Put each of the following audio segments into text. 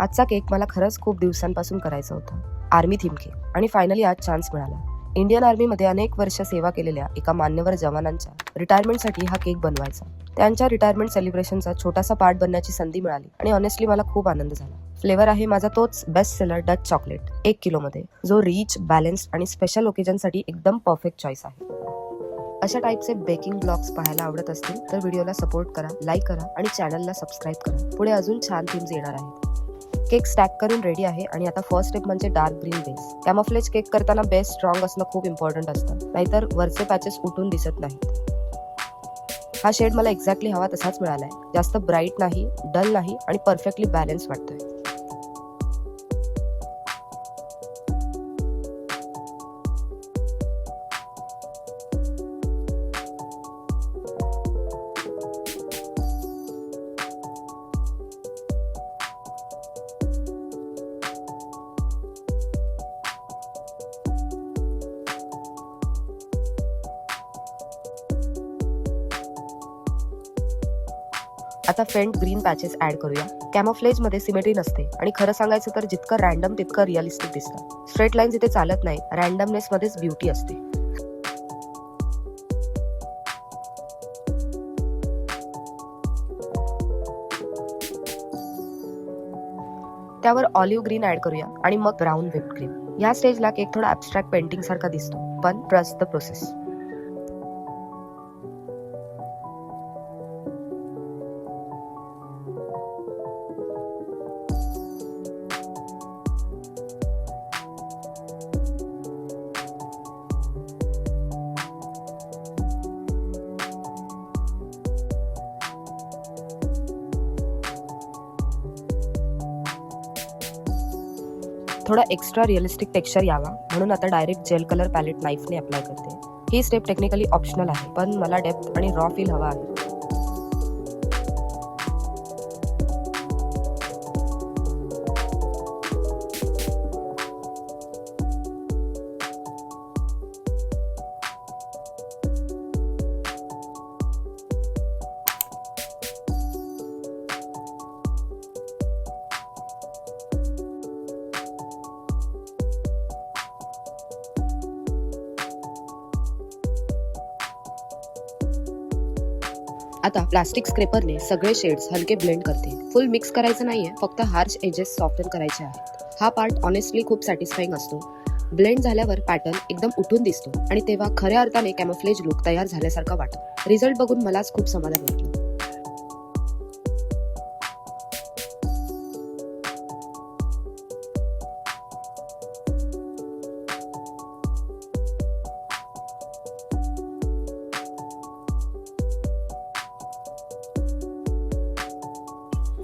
आजचा केक मला खरंच खूप दिवसांपासून करायचा होता. Army theme cake. आणि फायनली आज चान्स मिळाला. इंडियन आर्मीमध्ये अनेक वर्ष सेवा केलेल्या एका मान्यवर जवानांच्या रिटायरमेंटसाठी हा केक बनवायचा. त्यांच्या रिटायरमेंट सेलिब्रेशनचा छोटासा पार्ट बनण्याची संधी मिळाली आणि ऑनेस्टली मला खूप आनंद झाला. फ्लेवर आहे माझा तोच बेस्ट सेलर डच चॉकलेट 1 किलोमध्ये, जो रिच, बॅलन्स्ड आणि स्पेशल ओकेजनसाठी एकदम परफेक्ट चॉईस आहे. अशा टाईपचे बेकिंग ब्लॉग्स पाहायला आवडत असतील तर व्हिडिओला सपोर्ट करा, लाईक करा आणि चॅनलला सबस्क्राईब करा. पुढे अजून छान थीम्स येणार आहेत. केक स्टॅक करून रेडी आहे आणि आता फर्स्ट स्टेप म्हणजे dark green base. Camouflage cake करताना बेस स्ट्रॉंग असणं खूप इम्पॉर्टंट असतं, नाहीतर वरचे पॅचेस उठून दिसत नाहीत. हा शेड मला एक्झॅक्टली हवा तसाच मिळालाय. जास्त ब्राईट नाही, डल नाही आणि परफेक्टली बॅलन्स वाटतोय. आता फेंट ग्रीन पॅचेस ऍड करूया. कॅमोफ्लेज मध्ये सिमेट्री नसते आणि खरं सांगायचं तर जितकं रॅन्डम तितकं रिअलिस्टिक दिसतं. स्ट्रेट लाईन्स इथे चालत नाही, रॅन्डमनेस मध्येच ब्युटी असते. त्यावर ऑलिव्ह ग्रीन ऍड करूया आणि मग ब्राऊन व्हिप्ड क्रीम. या स्टेजला केक थोडा ऍब्स्ट्रॅक्ट पेंटिंग सारखा दिसतो, पण ट्रस्ट द प्रोसेस. थोडा एक्स्ट्रा रिअलिस्टिक टेक्स्चर यावा म्हणून आता डायरेक्ट जेल कलर पॅलेट नाईफने अप्लाय करते. ही स्टेप टेक्निकली ऑप्शनल आहे, पण मला डेप्थ आणि रॉ फील हवा आहे. आता प्लास्टिक स्क्रेपरने सगळे शेड्स हलके ब्लेंड करते. फुल मिक्स करायचं नाहीये, फक्त हार्श एजेस सॉफ्टन करायचे आहेत. हा पार्ट ऑनेस्टली खूप सॅटिस्फाईंग असतो. ब्लेंड झाल्यावर पॅटर्न एकदम उठून दिसतो आणि तेव्हा खऱ्या अर्थाने कॅमोफ्लेज लुक तयार झाल्यासारखा वाटतो. रिझल्ट बघून मलाच खूप समाधान वाटलं.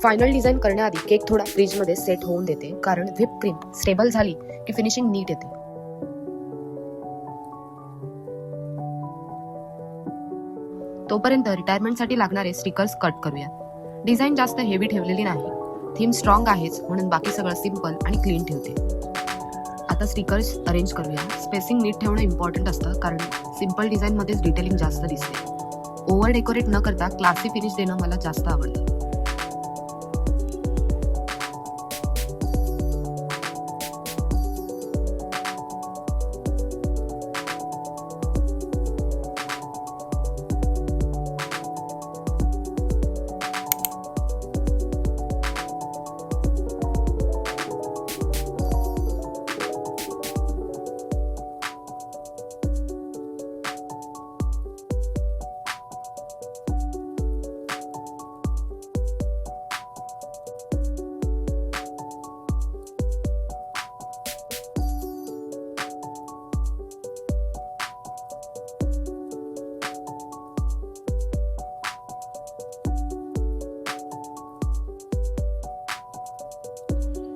फायनल डिझाईन करण्याआधी केक थोडा फ्रीजमध्ये सेट होऊन देते, कारण व्हिप क्रीम स्टेबल झाली की फिनिशिंग नीट येते. तोपर्यंत रिटायरमेंटसाठी लागणारे स्टिकर्स कट करूया. डिझाईन जास्त हेवी ठेवलेली नाही, थीम स्ट्रॉंग आहेच म्हणून बाकी सगळं सिम्पल आणि क्लीन ठेवते. आता स्टिकर्स अरेंज करूया. स्पेसिंग नीट ठेवणं इम्पॉर्टंट असतं, कारण सिम्पल डिझाईनमध्येच डिटेलिंग जास्त दिसते. ओव्हर डेकोरेट न करता क्लासी फिनिश देणं मला जास्त आवडतं.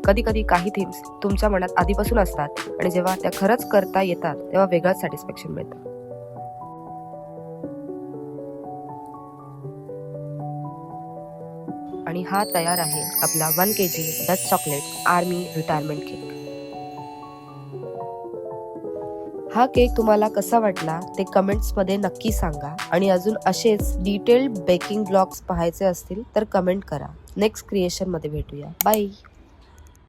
कधी कधी काही थीम्स तुमच्या मनात आधीपासून असतात आणि जेव्हा त्या खरंच करता येतात तेव्हा वेगळंच सॅटिस्फॅक्शन मिळतं. आणि हा तयार आहे आपला 1 kg Dutch chocolate army retirement cake. हा केक तुम्हाला कसा वाटला ते कमेंट्समध्ये नक्की सांगा आणि अजून असेच डिटेल्ड बेकिंग ब्लॉग्स पाहायचे असतील तर कमेंट करा. नेक्स्ट क्रिएशनमध्ये भेटूया. बाय.